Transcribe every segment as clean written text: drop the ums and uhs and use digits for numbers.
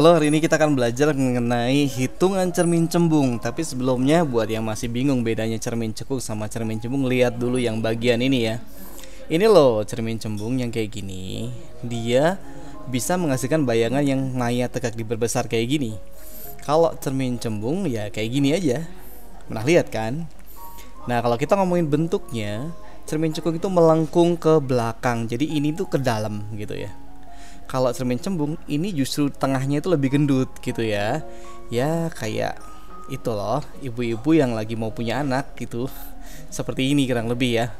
Halo, hari ini kita akan belajar mengenai hitungan cermin cembung. Tapi sebelumnya buat yang masih bingung bedanya cermin cekung sama cermin cembung, lihat dulu yang bagian ini ya. Ini loh cermin cembung yang kayak gini. Dia bisa menghasilkan bayangan yang maya tegak diperbesar kayak gini. Kalau cermin cembung ya kayak gini aja. Pernah lihat kan? Nah, kalau kita ngomongin bentuknya, cermin cekung itu melengkung ke belakang. Jadi ini tuh ke dalam gitu ya. Kalau cermin cembung ini justru tengahnya itu lebih gendut gitu ya. Ya kayak itu loh, ibu-ibu yang lagi mau punya anak gitu. Seperti ini kurang lebih ya.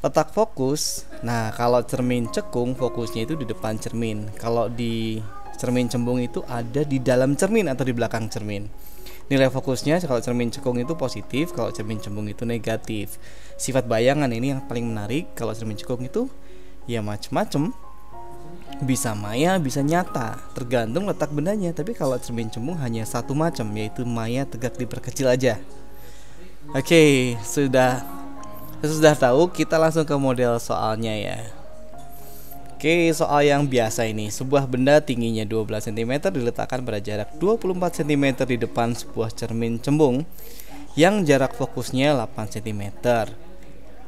Letak fokus. Nah, kalau cermin cekung fokusnya itu di depan cermin. Kalau di cermin cembung itu ada di dalam cermin atau di belakang cermin. Nilai fokusnya kalau cermin cekung itu positif, kalau cermin cembung itu negatif. Sifat bayangan ini yang paling menarik. Kalau cermin cekung itu ya macem-macem, bisa maya, bisa nyata, tergantung letak bendanya. Tapi kalau cermin cembung hanya satu macam, yaitu maya tegak diperkecil aja. Oke, sudah tahu, kita langsung ke model soalnya ya. Oke, soal yang biasa ini. Sebuah benda tingginya 12 cm diletakkan pada jarak 24 cm di depan sebuah cermin cembung yang jarak fokusnya 8 cm.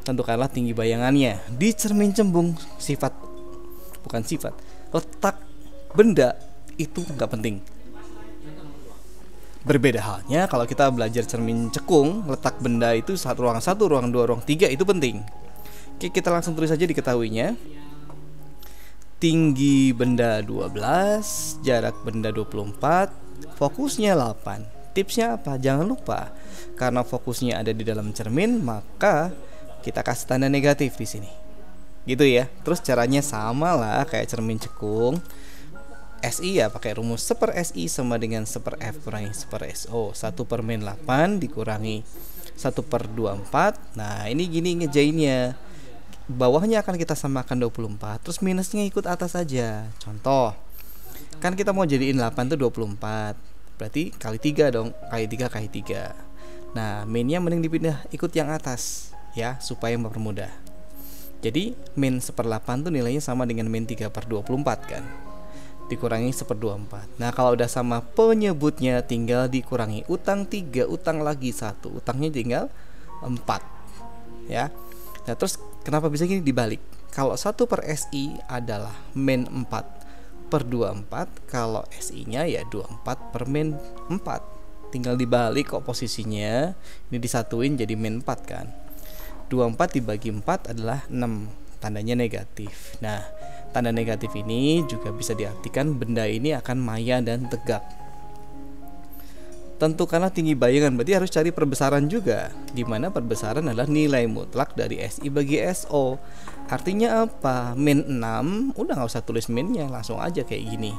Tentukanlah tinggi bayangannya. Di cermin cembung letak benda itu nggak penting. Berbeda halnya kalau kita belajar cermin cekung, letak benda itu ruang 1, ruang 2, ruang 3 itu penting. Oke, kita langsung tulis saja diketahuinya. Tinggi benda 12, jarak benda 24, fokusnya 8. Tipsnya apa? Jangan lupa, karena fokusnya ada di dalam cermin, maka kita kasih tanda negatif di sini. Gitu ya. Terus caranya sama lah kayak cermin cekung. SI ya pakai rumus 1/SI sama dengan 1/F kurangi 1/SO. 1/-8 dikurangi 1/24. Nah, ini gini ngejainnya. Bawahnya akan kita samakan 24, terus minusnya ikut atas saja. Contoh, kan kita mau jadiin 8 tuh 24. Berarti kali 3 dong. Kali 3 kali 3. Nah, minnya mending dipindah ikut yang atas ya, supaya mempermudah. Jadi min 1/8 tuh nilainya sama dengan min 3/24 kan, dikurangi 1/24. Nah, kalau udah sama penyebutnya tinggal dikurangi utang 3, utang lagi 1, utangnya tinggal 4 ya. Nah, terus kenapa bisa gini dibalik? Kalau 1/SI adalah min 4/24, kalau SI nya ya 24/min 4. Tinggal dibalik kok posisinya. Ini disatuin jadi min 4 kan. 24 dibagi 4 adalah 6, tandanya negatif. Nah, tanda negatif ini juga bisa diartikan benda ini akan maya dan tegak. Tentukanlah tinggi bayangan, berarti harus cari perbesaran juga, di mana perbesaran adalah nilai mutlak dari SI bagi SO. Artinya apa? Min 6, udah gak usah tulis minnya, langsung aja kayak gini.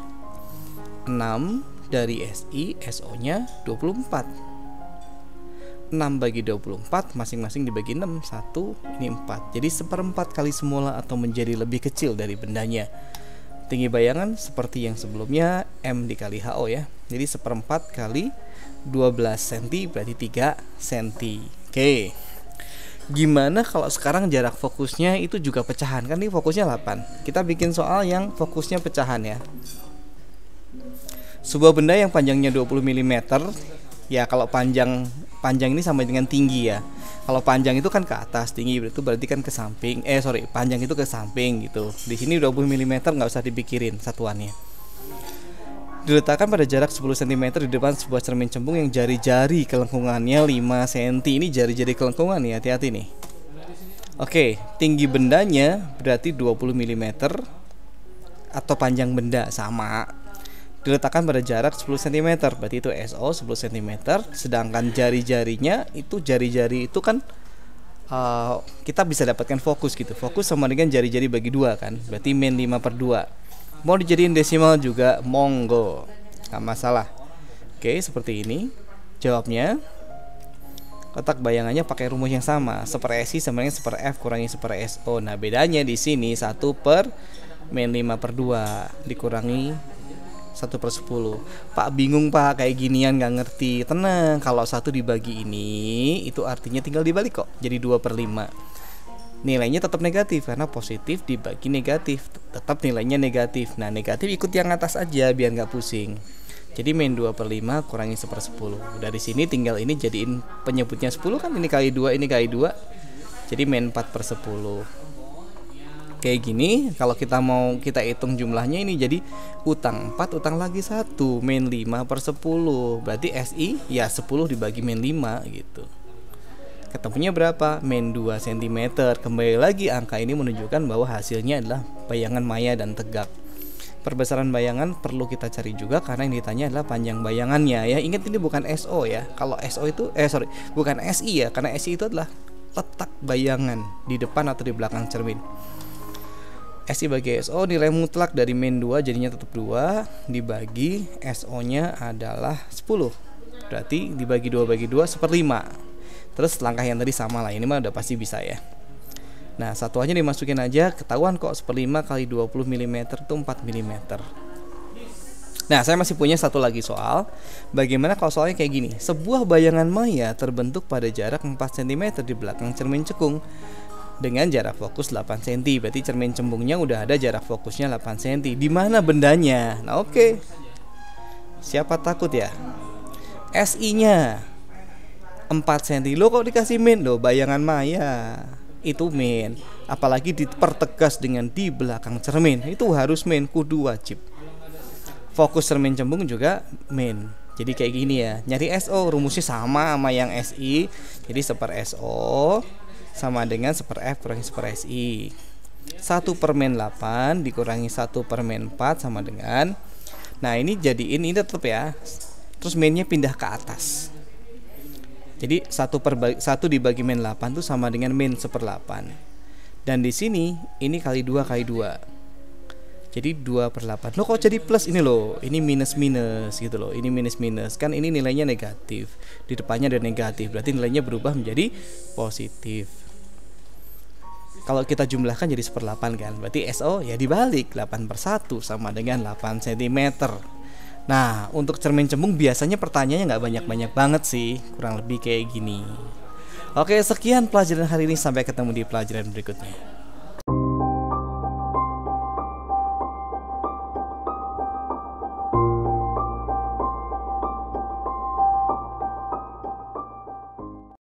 6 dari SI, SO nya 24. 6 bagi 24 masing-masing dibagi 6, 1, ini 4. Jadi 1/4 kali semula atau menjadi lebih kecil dari bendanya. Tinggi bayangan seperti yang sebelumnya, M dikali HO ya. Jadi 1/4 kali 12 cm berarti 3 cm. Oke. Gimana kalau sekarang jarak fokusnya itu juga pecahan? Kan ini fokusnya 8. Kita bikin soal yang fokusnya pecahan ya. Sebuah benda yang panjangnya 20 mm. Ya, kalau panjang ini sama dengan tinggi ya. Kalau panjang itu kan ke atas, tinggi itu berarti kan ke samping. Panjang itu ke samping gitu. Di sini 20 mm nggak usah dipikirin satuannya. Diletakkan pada jarak 10 cm di depan sebuah cermin cembung yang jari-jari kelengkungannya 5 cm. Ini jari-jari kelengkungan ya, hati-hati nih. Oke, tinggi bendanya berarti 20 mm atau panjang benda sama. Diletakkan pada jarak 10 cm, berarti itu SO 10 cm. Sedangkan jari-jarinya itu, jari-jari itu kan kita bisa dapatkan fokus gitu. Fokus sama dengan jari-jari bagi 2 kan, berarti min 5/2. Mau dijadiin desimal juga monggo, gak masalah. Oke, seperti ini jawabnya. Letak bayangannya pakai rumus yang sama, 1/SI sama dengan 1/F kurangi 1/SO. Nah, bedanya di sini 1/min 5/2 dikurangi 1/10. Pak bingung pak, kayak ginian gak ngerti. Tenang, kalau 1 dibagi ini itu artinya tinggal dibalik kok, jadi 2/5. nilainya tetap negatif karena positif dibagi negatif tetap nilainya negatif. Nah negatif ikut yang atas aja biar nggak pusing. Jadi min 2/5 kurangi 1/10. Dari sini tinggal ini jadiin penyebutnya 10 kan, ini kali 2 ini kali 2. Jadi min 4/10. Kayak gini, kalau kita mau kita hitung jumlahnya ini jadi utang 4, utang lagi 1, min 5/10. Berarti SI ya 10 dibagi min 5 gitu. Ketemunya berapa? Min 2 cm. Kembali lagi angka ini menunjukkan bahwa hasilnya adalah bayangan maya dan tegak. Perbesaran bayangan perlu kita cari juga karena yang ditanya adalah panjang bayangannya ya. Ingat ini bukan SO ya. Kalau SO itu bukan SI ya, karena SI itu adalah letak bayangan di depan atau di belakang cermin. SI bagi SO nilai mutlak dari min 2 jadinya tetap 2 dibagi SO nya adalah 10. Berarti dibagi 2 bagi 2 1/5. Terus langkah yang tadi sama lah, ini mah udah pasti bisa ya. Nah satuannya dimasukin aja, ketahuan kok 1/5 kali 20 mm itu 4 mm. Nah saya masih punya satu lagi soal. Bagaimana kalau soalnya kayak gini, sebuah bayangan maya terbentuk pada jarak 4 cm di belakang cermin cekung dengan jarak fokus 8 cm. Berarti cermin cembungnya udah ada jarak fokusnya 8 cm. Di mana bendanya? Nah oke. Siapa takut ya? SI-nya 4 cm. Lo kok dikasih min? Lo bayangan maya itu min. Apalagi dipertegas dengan di belakang cermin. Itu harus min, kudu wajib. Fokus cermin cembung juga min. Jadi kayak gini ya. Nyari SO rumusnya sama yang SI. Jadi 1/SO sama dengan 1/F kurangi 1/SI. 1/min8 dikurangi 1/min4 sama dengan, nah ini jadiin ini tetap ya, terus minnya pindah ke atas. Jadi 1 dibagi min 8 tuh sama dengan min 1/8. Dan di sini ini kali 2 kali 2. Jadi 2/8. Loh kok jadi plus ini loh? Ini minus gitu loh. Ini minus kan ini nilainya negatif. Di depannya ada negatif. Berarti nilainya berubah menjadi positif. Kalau kita jumlahkan jadi 1/8 kan. Berarti SO ya dibalik 8/1 sama dengan 8 cm. Nah, untuk cermin cembung biasanya pertanyaannya nggak banyak-banyak banget sih. Kurang lebih kayak gini. Oke, sekian pelajaran hari ini. Sampai ketemu di pelajaran berikutnya.